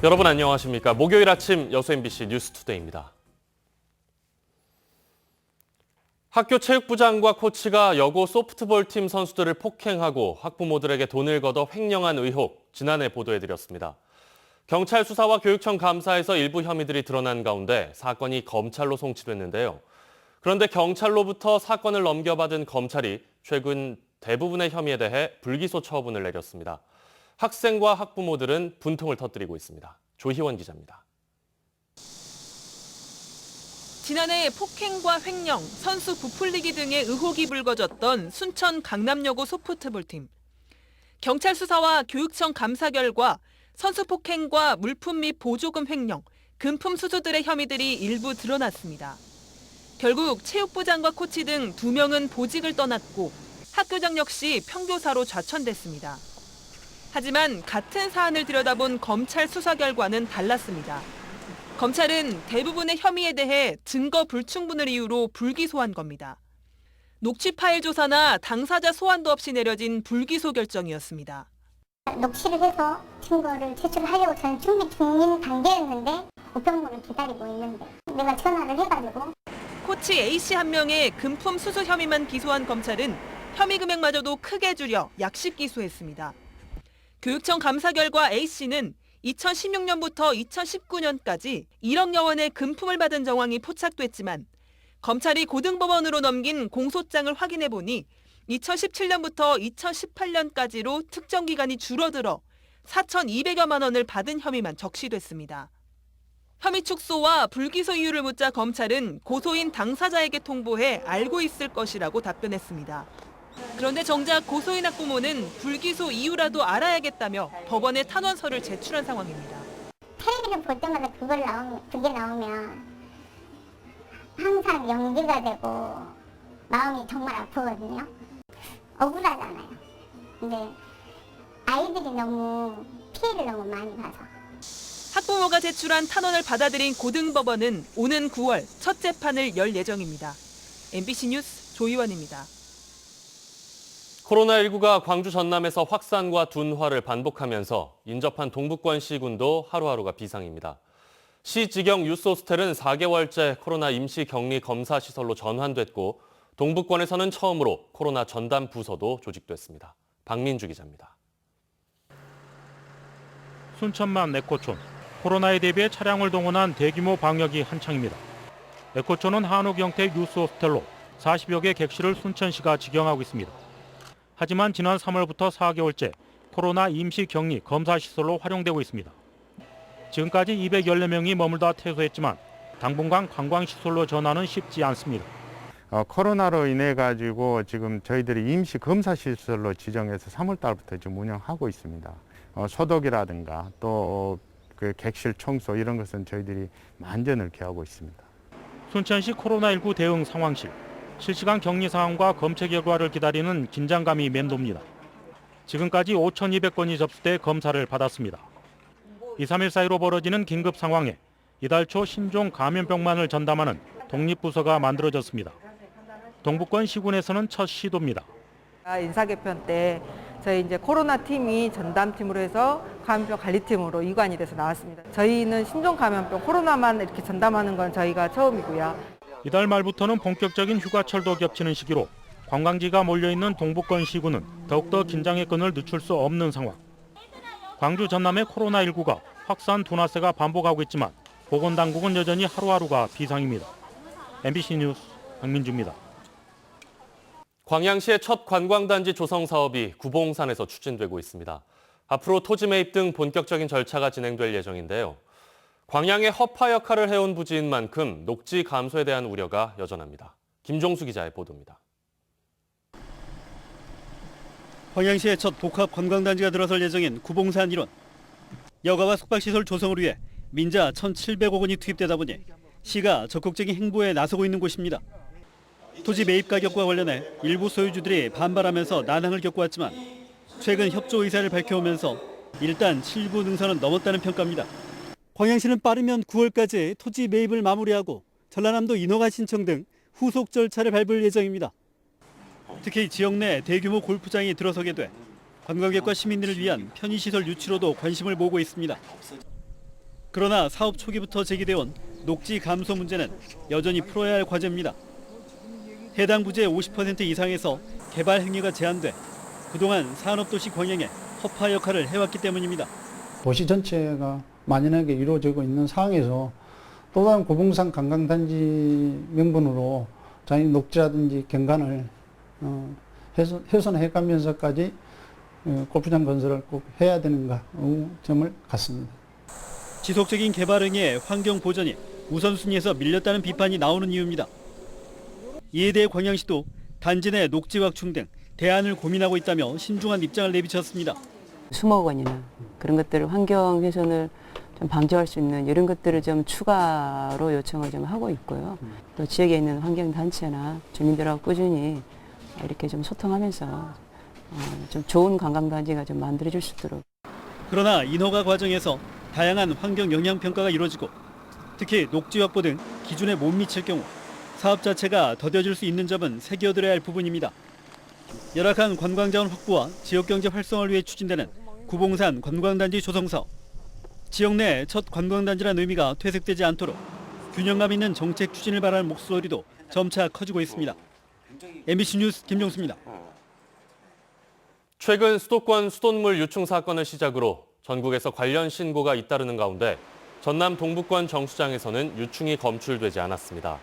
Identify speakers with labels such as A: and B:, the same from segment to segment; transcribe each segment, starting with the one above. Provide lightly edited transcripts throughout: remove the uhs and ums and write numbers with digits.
A: 여러분 안녕하십니까? 목요일 아침 여수 MBC 뉴스투데이입니다. 학교 체육부장과 코치가 여고 소프트볼팀 선수들을 폭행하고 학부모들에게 돈을 걷어 횡령한 의혹, 지난해 보도해드렸습니다. 경찰 수사와 교육청 감사에서 일부 혐의들이 드러난 가운데 사건이 검찰로 송치됐는데요. 그런데 경찰로부터 사건을 넘겨받은 검찰이 최근 대부분의 혐의에 대해 불기소 처분을 내렸습니다. 학생과 학부모들은 분통을 터뜨리고 있습니다. 조희원 기자입니다.
B: 지난해 폭행과 횡령, 선수 부풀리기 등의 의혹이 불거졌던 순천 강남여고 소프트볼팀. 경찰 수사와 교육청 감사 결과 선수 폭행과 물품 및 보조금 횡령, 금품 수수들의 혐의들이 일부 드러났습니다. 결국 체육부장과 코치 등 2명은 보직을 떠났고 학교장 역시 평교사로 좌천됐습니다. 하지만 같은 사안을 들여다본 검찰 수사 결과는 달랐습니다. 검찰은 대부분의 혐의에 대해 증거 불충분을 이유로 불기소한 겁니다. 녹취 파일 조사나 당사자 소환도 없이 내려진 불기소 결정이었습니다.
C: 녹취를 해서 증거를 제출하려고 저는 준비 중인 단계였는데 우편물을 기다리고 있는데 내가 전화를 해가지고
B: 코치 A씨 한 명의 금품 수수 혐의만 기소한 검찰은 혐의 금액마저도 크게 줄여 약식 기소했습니다. 교육청 감사 결과 A씨는 2016년부터 2019년까지 1억여 원의 금품을 받은 정황이 포착됐지만 검찰이 고등법원으로 넘긴 공소장을 확인해보니 2017년부터 2018년까지로 특정 기간이 줄어들어 4,200여만 원을 받은 혐의만 적시됐습니다. 혐의 축소와 불기소 이유를 묻자 검찰은 고소인 당사자에게 통보해 알고 있을 것이라고 답변했습니다. 그런데 정작 고소인 학부모는 불기소 이유라도 알아야겠다며 법원에 탄원서를 제출한 상황입니다.
C: 텔레비전 볼 때마다 그게 나오면 항상 연기가 되고 마음이 정말 아프거든요. 억울하잖아요. 근데 아이들이 너무 피해를 너무 많이 봐서.
B: 학부모가 제출한 탄원을 받아들인 고등법원은 오는 9월 첫 재판을 열 예정입니다. MBC 뉴스 조희원입니다.
A: 코로나19가 광주 전남에서 확산과 둔화를 반복하면서 인접한 동북권 시군도 하루하루가 비상입니다. 시 지경 유스호스텔은 4개월째 코로나 임시 격리 검사 시설로 전환됐고 동북권에서는 처음으로 코로나 전담 부서도 조직됐습니다. 박민주 기자입니다.
D: 순천만 에코촌. 코로나에 대비해 차량을 동원한 대규모 방역이 한창입니다. 에코촌은 한옥 형태 유스호스텔로 40여 개 객실을 순천시가 직영하고 있습니다. 하지만 지난 3월부터 4개월째 코로나 임시 격리 검사 시설로 활용되고 있습니다. 지금까지 214명이 머물다 퇴소했지만 당분간 관광시설로 전환은 쉽지 않습니다.
E: 코로나로 인해 가지고 지금 저희들이 임시 검사 시설로 지정해서 3월 달부터 지금 운영하고 있습니다. 소독이라든가 또 그 객실 청소 이런 것은 저희들이 만전을 기하고 있습니다.
D: 순천시 코로나19 대응 상황실. 실시간 격리 상황과 검체 결과를 기다리는 긴장감이 맴돕니다. 지금까지 5,200건이 접수돼 검사를 받았습니다. 2, 3일 사이로 벌어지는 긴급 상황에 이달 초 신종 감염병만을 전담하는 독립부서가 만들어졌습니다. 동북권 시군에서는 첫 시도입니다.
F: 인사 개편 때 저희 이제 코로나 팀이 전담팀으로 해서 감염병 관리팀으로 이관이 돼서 나왔습니다. 저희는 신종 감염병 코로나만 이렇게 전담하는 건 저희가 처음이고요.
D: 이달 말부터는 본격적인 휴가철도 겹치는 시기로 관광지가 몰려있는 동북권 시군은 더욱더 긴장의 끈을 늦출 수 없는 상황. 광주 전남의 코로나19가 확산 둔화세가 반복하고 있지만 보건당국은 여전히 하루하루가 비상입니다. MBC 뉴스 박민주입니다.
A: 광양시의 첫 관광단지 조성 사업이 구봉산에서 추진되고 있습니다. 앞으로 토지 매입 등 본격적인 절차가 진행될 예정인데요. 광양의 허파 역할을 해온 부지인 만큼 녹지 감소에 대한 우려가 여전합니다. 김종수 기자의 보도입니다.
G: 광양시의 첫 복합 관광단지가 들어설 예정인 구봉산 일원. 여가와 숙박시설 조성을 위해 민자 1,700억 원이 투입되다 보니 시가 적극적인 행보에 나서고 있는 곳입니다. 토지 매입 가격과 관련해 일부 소유주들이 반발하면서 난항을 겪어왔지만 최근 협조 의사를 밝혀오면서 일단 7구 능선은 넘었다는 평가입니다. 광양시는 빠르면 9월까지 토지 매입을 마무리하고 전라남도 인허가 신청 등 후속 절차를 밟을 예정입니다. 특히 지역 내 대규모 골프장이 들어서게 돼 관광객과 시민들을 위한 편의시설 유치로도 관심을 모으고 있습니다. 그러나 사업 초기부터 제기돼온 녹지 감소 문제는 여전히 풀어야 할 과제입니다. 해당 부지의 50% 이상에서 개발 행위가 제한돼 그동안 산업도시 광양에 허파 역할을 해왔기 때문입니다.
H: 도시 전체가 만연하게 이루어지고 있는 상황에서 또 다른 구봉산 관광단지 명분으로 자기 녹지라든지 경관을 훼손해 가면서까지 골프장 건설을 꼭 해야 되는가 점을 갖습니다.
G: 지속적인 개발 행위에 환경 보전이 우선순위에서 밀렸다는 비판이 나오는 이유입니다. 이에 대해 광양시도 단지 내 녹지 확충 등 대안을 고민하고 있다며 신중한 입장을 내비쳤습니다.
I: 수목억 원이나 그런 것들을 환경 훼손을 좀 방지할 수 있는 이런 것들을 좀 추가로 요청을 좀 하고 있고요. 또 지역에 있는 환경단체나 주민들하고 꾸준히 이렇게 좀 소통하면서 좀 좋은 관광단지가 좀 만들어질 수 있도록.
G: 그러나 인허가 과정에서 다양한 환경 영향 평가가 이루어지고 특히 녹지 확보 등 기준에 못 미칠 경우 사업 자체가 더뎌질 수 있는 점은 새겨들어야 할 부분입니다. 열악한 관광자원 확보와 지역경제 활성화를 위해 추진되는 구봉산 관광단지 조성 사업. 지역 내 첫 관광단지라는 의미가 퇴색되지 않도록 균형감 있는 정책 추진을 바라는 목소리도 점차 커지고 있습니다. MBC 뉴스 김종수입니다.
A: 최근 수도권 수돗물 유충 사건을 시작으로 전국에서 관련 신고가 잇따르는 가운데 전남 동부권 정수장에서는 유충이 검출되지 않았습니다.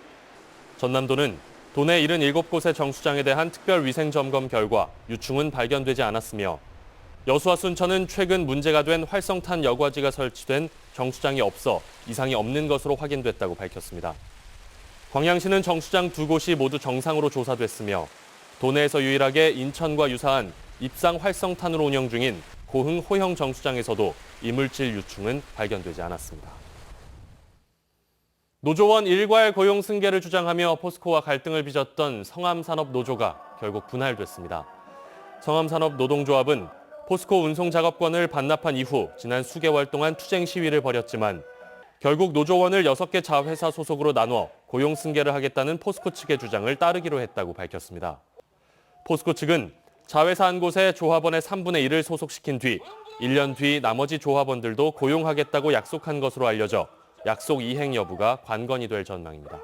A: 전남도는 도내 77곳의 정수장에 대한 특별위생점검 결과 유충은 발견되지 않았으며 여수와 순천은 최근 문제가 된 활성탄 여과지가 설치된 정수장이 없어 이상이 없는 것으로 확인됐다고 밝혔습니다. 광양시는 정수장 2곳이 모두 정상으로 조사됐으며 도내에서 유일하게 인천과 유사한 입상 활성탄으로 운영 중인 고흥 호형 정수장에서도 이물질 유충은 발견되지 않았습니다. 노조원 일괄 고용 승계를 주장하며 포스코와 갈등을 빚었던 성암산업노조가 결국 분할됐습니다. 성암산업노동조합은 포스코 운송작업권을 반납한 이후 지난 수개월 동안 투쟁 시위를 벌였지만 결국 노조원을 6개 자회사 소속으로 나눠 고용 승계를 하겠다는 포스코 측의 주장을 따르기로 했다고 밝혔습니다. 포스코 측은 자회사 한 곳에 조합원의 3분의 1을 소속시킨 뒤 1년 뒤 나머지 조합원들도 고용하겠다고 약속한 것으로 알려져 약속 이행 여부가 관건이 될 전망입니다.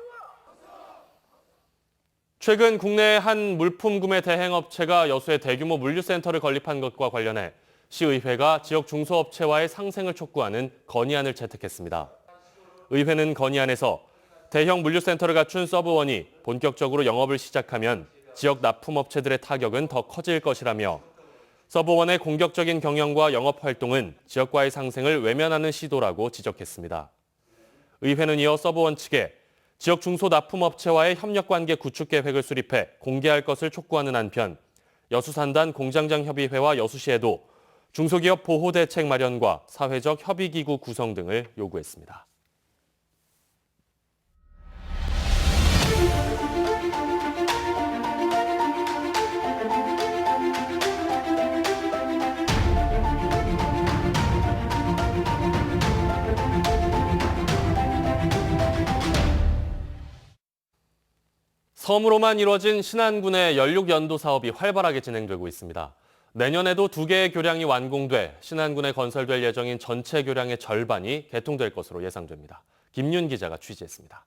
A: 최근 국내 한 물품 구매 대행업체가 여수에 대규모 물류센터를 건립한 것과 관련해 시의회가 지역 중소업체와의 상생을 촉구하는 건의안을 채택했습니다. 의회는 건의안에서 대형 물류센터를 갖춘 서브원이 본격적으로 영업을 시작하면 지역 납품업체들의 타격은 더 커질 것이라며 서브원의 공격적인 경영과 영업 활동은 지역과의 상생을 외면하는 시도라고 지적했습니다. 의회는 이어 서브원 측에 지역 중소납품업체와의 협력관계 구축 계획을 수립해 공개할 것을 촉구하는 한편 여수산단 공장장협의회와 여수시에도 중소기업 보호 대책 마련과 사회적 협의기구 구성 등을 요구했습니다. 섬으로만 이뤄진 신안군의 연륙연도 사업이 활발하게 진행되고 있습니다. 내년에도 2개의 교량이 완공돼 신안군에 건설될 예정인 전체 교량의 절반이 개통될 것으로 예상됩니다. 김윤 기자가 취재했습니다.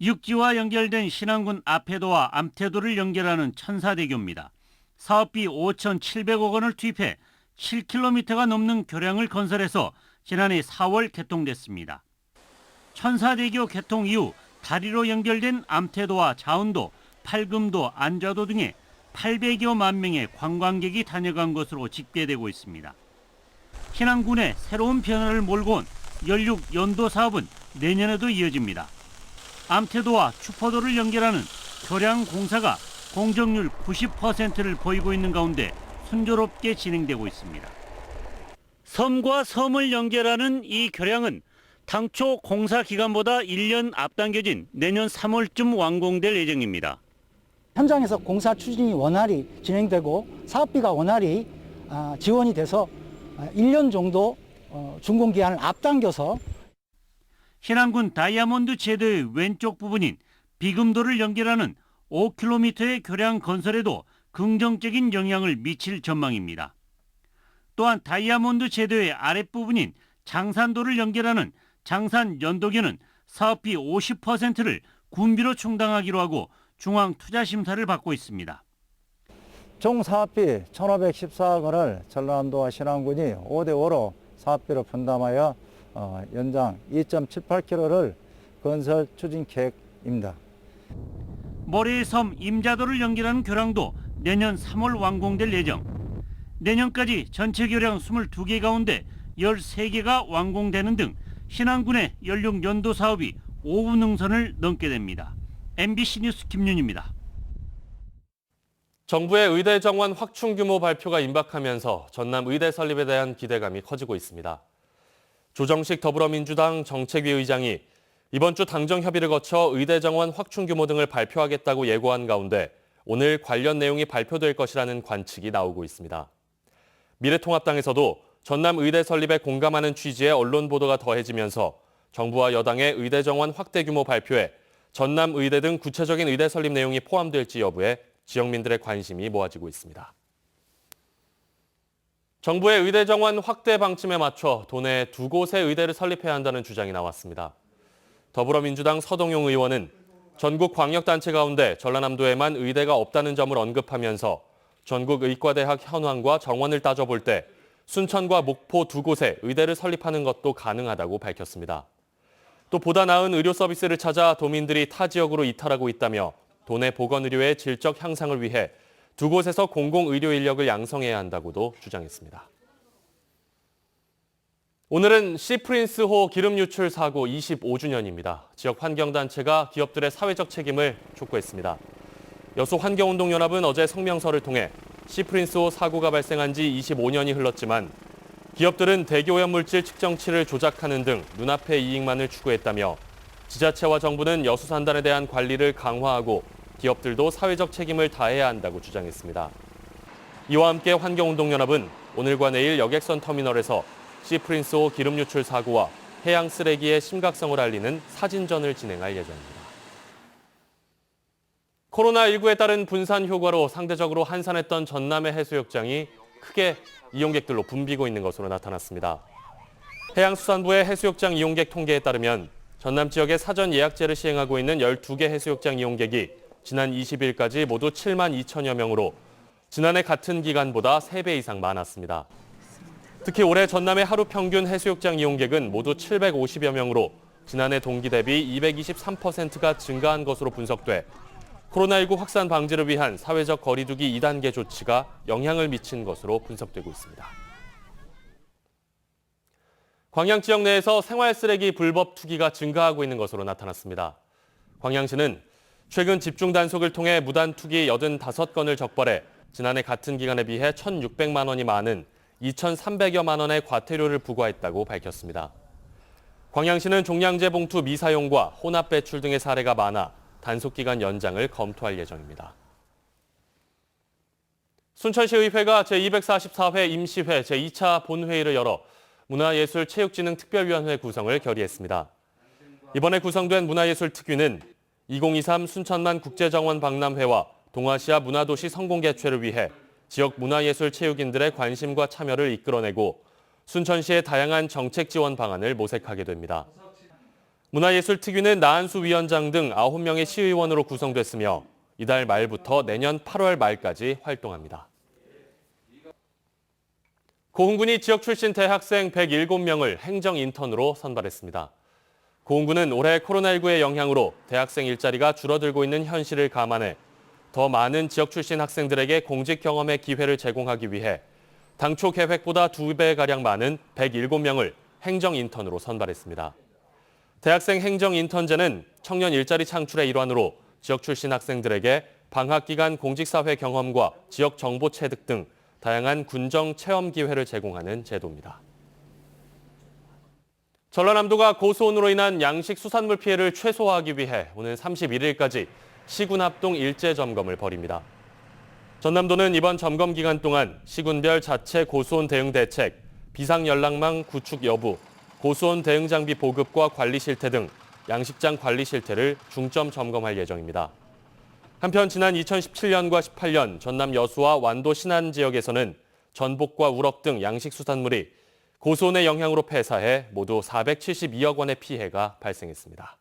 J: 육지와 연결된 신안군 앞해도와 암태도를 연결하는 천사대교입니다. 사업비 5,700억 원을 투입해 7km가 넘는 교량을 건설해서 지난해 4월 개통됐습니다. 천사대교 개통 이후 다리로 연결된 암태도와 자운도, 팔금도, 안좌도 등에 800여만 명의 관광객이 다녀간 것으로 집계되고 있습니다. 신안군에 새로운 변화를 몰고 온 연륙연도 사업은 내년에도 이어집니다. 암태도와 추포도를 연결하는 교량 공사가 공정률 90%를 보이고 있는 가운데 순조롭게 진행되고 있습니다. 섬과 섬을 연결하는 이 교량은 당초 공사 기간보다 1년 앞당겨진 내년 3월쯤 완공될 예정입니다.
K: 현장에서 공사 추진이 원활히 진행되고 사업비가 원활히 지원이 돼서 1년 정도 준공기한을 앞당겨서
J: 신안군 다이아몬드 제도의 왼쪽 부분인 비금도를 연결하는 5km의 교량 건설에도 긍정적인 영향을 미칠 전망입니다. 또한 다이아몬드 제도의 아랫부분인 장산도를 연결하는 장산-연도교는 사업비 50%를 군비로 충당하기로 하고 중앙투자심사를 받고 있습니다.
L: 총 사업비 1,514억 원을 전라남도와 신안군이 5대5로 사업비로 분담하여 연장 2.78km를 건설 추진 계획입니다.
J: 모래의 섬 임자도를 연결하는 교량도 내년 3월 완공될 예정. 내년까지 전체 교량 22개 가운데 13개가 완공되는 등 신안군의 연륙 연도 사업이 5분 능선을 넘게 됩니다. MBC 뉴스 김윤입니다.
A: 정부의 의대 정원 확충 규모 발표가 임박하면서 전남 의대 설립에 대한 기대감이 커지고 있습니다. 조정식 더불어민주당 정책위 의장이 이번 주 당정 협의를 거쳐 의대 정원 확충 규모 등을 발표하겠다고 예고한 가운데 오늘 관련 내용이 발표될 것이라는 관측이 나오고 있습니다. 미래통합당에서도 전남 의대 설립에 공감하는 취지의 언론 보도가 더해지면서 정부와 여당의 의대 정원 확대 규모 발표에 전남 의대 등 구체적인 의대 설립 내용이 포함될지 여부에 지역민들의 관심이 모아지고 있습니다. 정부의 의대 정원 확대 방침에 맞춰 도내 2곳의 의대를 설립해야 한다는 주장이 나왔습니다. 더불어민주당 서동용 의원은 전국 광역단체 가운데 전라남도에만 의대가 없다는 점을 언급하면서 전국 의과대학 현황과 정원을 따져볼 때 순천과 목포 2곳에 의대를 설립하는 것도 가능하다고 밝혔습니다. 또 보다 나은 의료 서비스를 찾아 도민들이 타 지역으로 이탈하고 있다며 도내 보건의료의 질적 향상을 위해 2곳에서 공공의료 인력을 양성해야 한다고도 주장했습니다. 오늘은 시프린스호 기름 유출 사고 25주년입니다. 지역 환경단체가 기업들의 사회적 책임을 촉구했습니다. 여수 환경운동연합은 어제 성명서를 통해 시프린스호 사고가 발생한 지 25년이 흘렀지만 기업들은 대기오염물질 측정치를 조작하는 등 눈앞의 이익만을 추구했다며 지자체와 정부는 여수 산단에 대한 관리를 강화하고 기업들도 사회적 책임을 다해야 한다고 주장했습니다. 이와 함께 환경운동연합은 오늘과 내일 여객선 터미널에서 시프린스호 기름 유출 사고와 해양 쓰레기의 심각성을 알리는 사진전을 진행할 예정입니다. 코로나19에 따른 분산 효과로 상대적으로 한산했던 전남의 해수욕장이 크게 이용객들로 붐비고 있는 것으로 나타났습니다. 해양수산부의 해수욕장 이용객 통계에 따르면 전남 지역의 사전 예약제를 시행하고 있는 12개 해수욕장 이용객이 지난 20일까지 모두 7만 2천여 명으로 지난해 같은 기간보다 3배 이상 많았습니다. 특히 올해 전남의 하루 평균 해수욕장 이용객은 모두 750여 명으로 지난해 동기 대비 223%가 증가한 것으로 분석돼 코로나19 확산 방지를 위한 사회적 거리 두기 2단계 조치가 영향을 미친 것으로 분석되고 있습니다. 광양 지역 내에서 생활 쓰레기 불법 투기가 증가하고 있는 것으로 나타났습니다. 광양시는 최근 집중 단속을 통해 무단 투기 85건을 적발해 지난해 같은 기간에 비해 1,600만 원이 많은 2,300여만 원의 과태료를 부과했다고 밝혔습니다. 광양시는 종량제 봉투 미사용과 혼합 배출 등의 사례가 많아 단속기간 연장을 검토할 예정입니다. 순천시의회가 제244회 임시회 제2차 본회의를 열어 문화예술체육진흥특별위원회 구성을 결의했습니다. 이번에 구성된 문화예술특위는 2023 순천만 국제정원 박람회와 동아시아 문화도시 성공 개최를 위해 지역 문화예술체육인들의 관심과 참여를 이끌어내고 순천시의 다양한 정책 지원 방안을 모색하게 됩니다. 문화예술특위는 나한수 위원장 등 9명의 시의원으로 구성됐으며 이달 말부터 내년 8월 말까지 활동합니다. 고흥군이 지역 출신 대학생 107명을 행정 인턴으로 선발했습니다. 고흥군은 올해 코로나19의 영향으로 대학생 일자리가 줄어들고 있는 현실을 감안해 더 많은 지역 출신 학생들에게 공직 경험의 기회를 제공하기 위해 당초 계획보다 2배가량 많은 107명을 행정 인턴으로 선발했습니다. 대학생 행정 인턴제는 청년 일자리 창출의 일환으로 지역 출신 학생들에게 방학 기간 공직사회 경험과 지역 정보 체득 등 다양한 군정 체험 기회를 제공하는 제도입니다. 전라남도가 고수온으로 인한 양식 수산물 피해를 최소화하기 위해 오늘 31일까지 시군 합동 일제 점검을 벌입니다. 전남도는 이번 점검 기간 동안 시군별 자체 고수온 대응 대책, 비상연락망 구축 여부, 고수온 대응 장비 보급과 관리 실태 등 양식장 관리 실태를 중점 점검할 예정입니다. 한편 지난 2017년과 18년 전남 여수와 완도 신안 지역에서는 전복과 우럭 등 양식수산물이 고수온의 영향으로 폐사해 모두 472억 원의 피해가 발생했습니다.